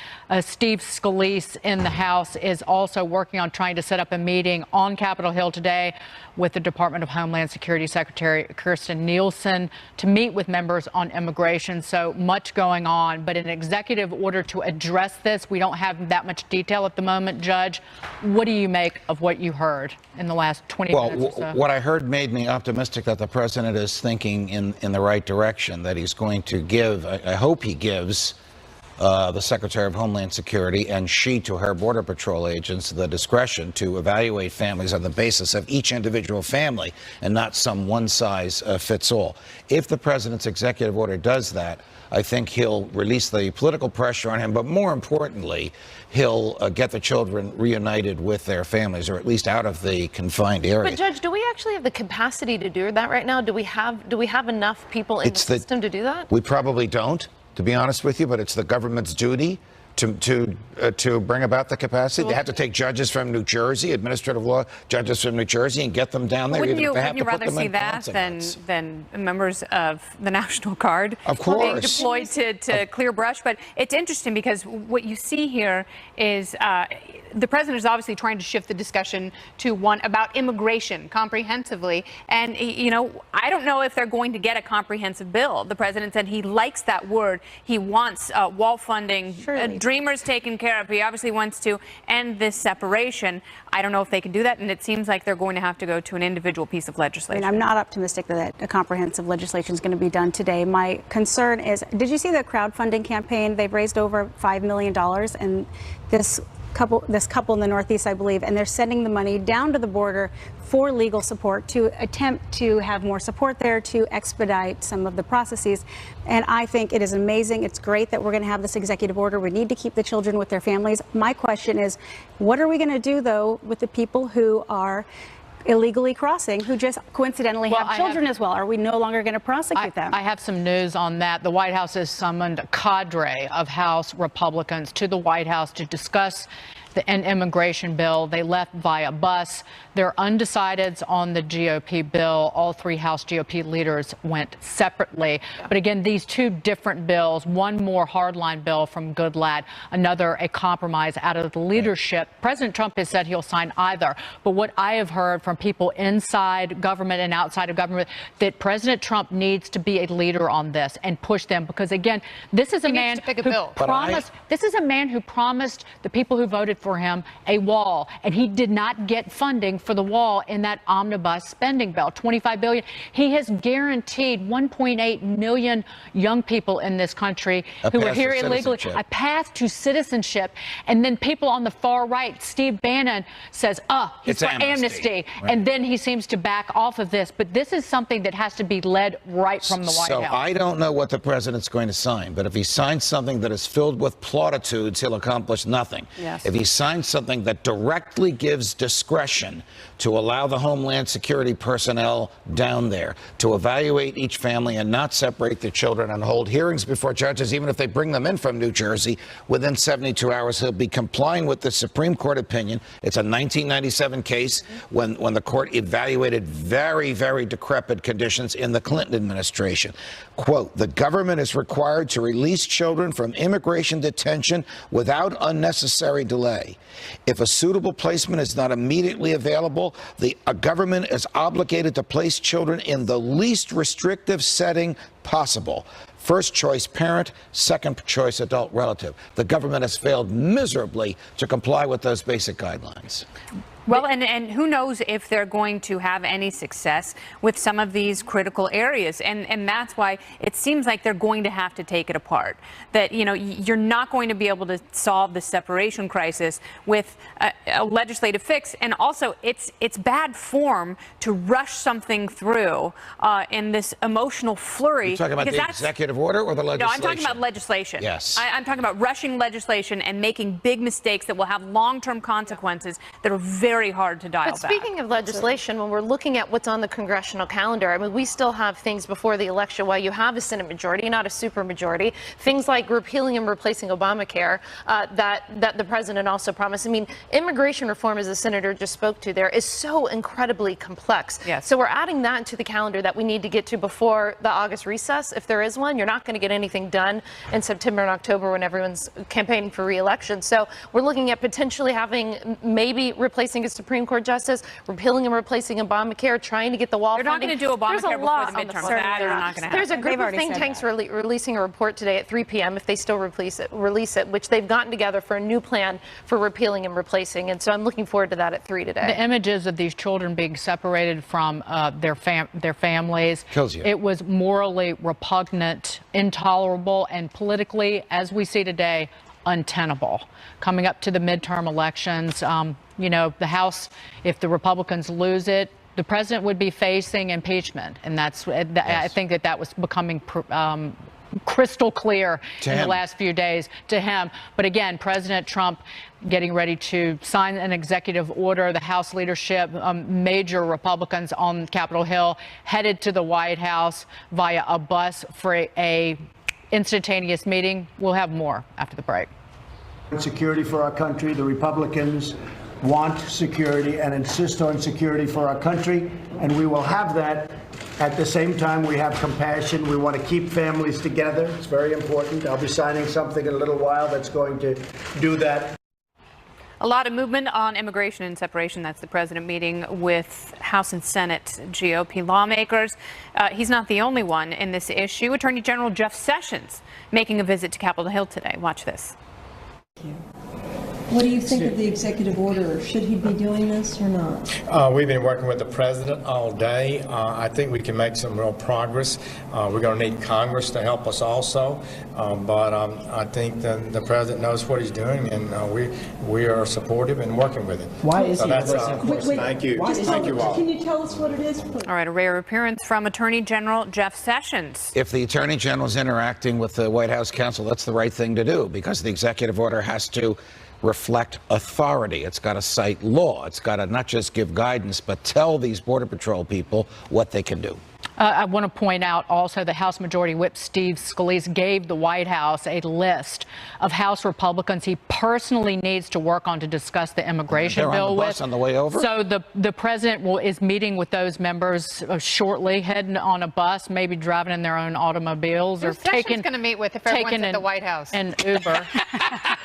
Steve Scalise in the House is also working on trying to set up a meeting on Capitol Hill today with the Department of Homeland Security Secretary Kirstjen Nielsen to meet with members on immigration. So much going on, but an executive order to address this. We don't have that much detail at the moment. Judge, what do you make of what you heard in the last 20 minutes or so? What I heard made me optimistic that the president is thinking in the right direction, that he's going to give, I hope he gives the Secretary of Homeland Security and she to her Border Patrol agents the discretion to evaluate families on the basis of each individual family and not some one-size-fits-all. If the president's executive order does that, I think he'll release the political pressure on him, but more importantly, he'll get the children reunited with their families, or at least out of the confined area. But Judge, do we actually have the capacity to do that right now? Do we have enough people in the system to do that? We probably don't, to be honest with you, but it's the government's duty to bring about the capacity. They have to take judges from New Jersey, administrative law judges from New Jersey, and get them down there. Wouldn't you rather see that than members of the National Guard being deployed to clear brush? But it's interesting because what you see here is the president is obviously trying to shift the discussion to one about immigration comprehensively. And, you know, I don't know if they're going to get a comprehensive bill. The president said he likes that word. He wants wall funding, dreamers taken care of. He obviously wants to end this separation. I don't know if they can do that, and it seems like they're going to have to go to an individual piece of legislation. I mean, I'm not optimistic that a comprehensive legislation is going to be done today. My concern is, did you see the crowdfunding campaign? They've raised over $5 million, and this couple in the Northeast, I believe, and they're sending the money down to the border for legal support to attempt to have more support there to expedite some of the processes. And I think it is amazing. It's great that we're going to have this executive order. We need to keep the children with their families. My question is, what are we going to do, though, with the people who are illegally crossing, who just coincidentally have children as well? Are we no longer going to prosecute them? I have some news on that. The White House has summoned a cadre of House Republicans to the White House to discuss an immigration bill. They left via bus. They're undecideds on the GOP bill. All three House GOP leaders went separately. But again, these two different bills, one more hardline bill from Goodlatte, another a compromise out of the leadership. President Trump has said he'll sign either. But what I have heard from people inside government and outside of government, that President Trump needs to be a leader on this and push them, because again, this is a man who promised, the people who voted for him a wall, and he did not get funding for the wall in that omnibus spending bill, $25 billion. He has guaranteed 1.8 million young people in this country who are here illegally a path to citizenship. And then people on the far right, Steve Bannon says, he's for amnesty. Right. And then he seems to back off of this. But this is something that has to be led right from the White House. So I don't know what the president's going to sign, but if he signs something that is filled with platitudes, he'll accomplish nothing. Yes. If he signs something that directly gives discretion to allow the Homeland Security personnel down there to evaluate each family and not separate the children and hold hearings before judges, even if they bring them in from New Jersey, within 72 hours, he'll be complying with the Supreme Court opinion. It's a 1997 case when the court evaluated very, very decrepit conditions in the Clinton administration. Quote, the government is required to release children from immigration detention without unnecessary delay. If a suitable placement is not immediately available, a government is obligated to place children in the least restrictive setting possible. First choice parent, second choice adult relative. The government has failed miserably to comply with those basic guidelines. Well, and who knows if they're going to have any success with some of these critical areas. And that's why it seems like they're going to have to take it apart. That, you know, you're not going to be able to solve the separation crisis with a legislative fix. And also, it's bad form to rush something through in this emotional flurry. You're talking about the executive order or the legislation? No, I'm talking about legislation. Yes. I'm talking about rushing legislation and making big mistakes that will have long-term consequences that are very hard to dial But back. speaking of legislation, when we're looking at what's on the congressional calendar, I mean, we still have things before the election while you have a Senate majority, not a supermajority. Things like repealing and replacing Obamacare that the president also promised. I mean, immigration reform, as the senator just spoke to there, is so incredibly complex. Yes. So we're adding that to the calendar that we need to get to before the August recess, if there is one. You're not going to get anything done in September and October when everyone's campaigning for re-election. So we're looking at potentially having maybe replacing a Supreme Court justice, repealing and replacing Obamacare, trying to get the wall They're not funding. going to do There's a Obamacare before lot the on midterms. front. That is not going to happen. There's a group of think tanks releasing a report today at 3 p.m. if they still release it, which they've gotten together for a new plan for repealing and replacing. And so I'm looking forward to that at 3 today. The images of these children being separated from their families, kills you. It was morally repugnant, intolerable, and politically, as we see today, untenable. Coming up to the midterm elections, you know, the House, if the Republicans lose it, the president would be facing impeachment. And that's, I think that was becoming crystal clear in the last few days to him. But again, President Trump getting ready to sign an executive order. The House leadership, major Republicans on Capitol Hill, headed to the White House via a bus for a instantaneous meeting. We'll have more after the break. Security for our country. The Republicans want security and insist on security for our country, and we will have that. At the same time, we have compassion. We want to keep families together. It's very important. I'll be signing something in a little while that's going to do that. A lot of movement on immigration and separation. That's the president meeting with House and Senate GOP lawmakers. He's not the only one in this issue. Attorney General Jeff Sessions making a visit to Capitol Hill today. Watch this. What do you think of the executive order? Should he be doing this or not? We've been working with the president all day. I think we can make some real progress. We're going to need Congress to help us also. But I think the president knows what he's doing, and we are supportive and working with him. Why is so he? That's, thank you. Thank you all. Can you tell us what it is, please? All right, a rare appearance from Attorney General Jeff Sessions. If the Attorney General is interacting with the White House counsel, that's the right thing to do, because the executive order has to reflect authority. It's got to cite law. It's got to not just give guidance, but tell these Border Patrol people what they can do. I want to point out also the House Majority Whip Steve Scalise gave the White House a list of House Republicans he personally needs to work on to discuss the immigration They're bill on the with. bus on the way over? So the president is meeting with those members shortly, heading on a bus, maybe driving in their own automobiles, or taking going to meet with if everyone's at the White House. An Uber.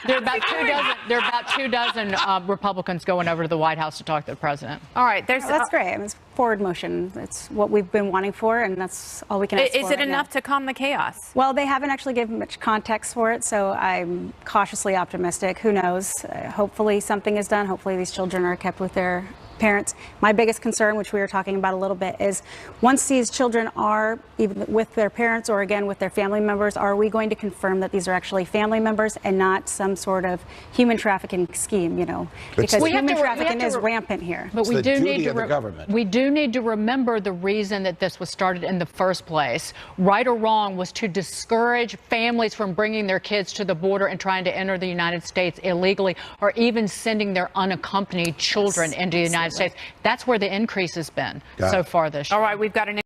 There are about two dozen Republicans going over to the White House to talk to the president. All right, that's great. I mean, it's forward motion. It's what we've been wanting for, and that's all we can ask for. Is it enough to calm the chaos? Well, they haven't actually given much context for it, so I'm cautiously optimistic. Who knows? Hopefully something is done. Hopefully these children are kept with their parents. My biggest concern, which we were talking about a little bit, is once these children are even with their parents or again with their family members, are we going to confirm that these are actually family members and not some sort of human trafficking scheme, you know? Because human trafficking is rampant here. But we do need to remember the reason that this was started in the first place, right or wrong, was to discourage families from bringing their kids to the border and trying to enter the United States illegally, or even sending their unaccompanied children into the United States. That's where the increase has been so far this year. All right, we've got an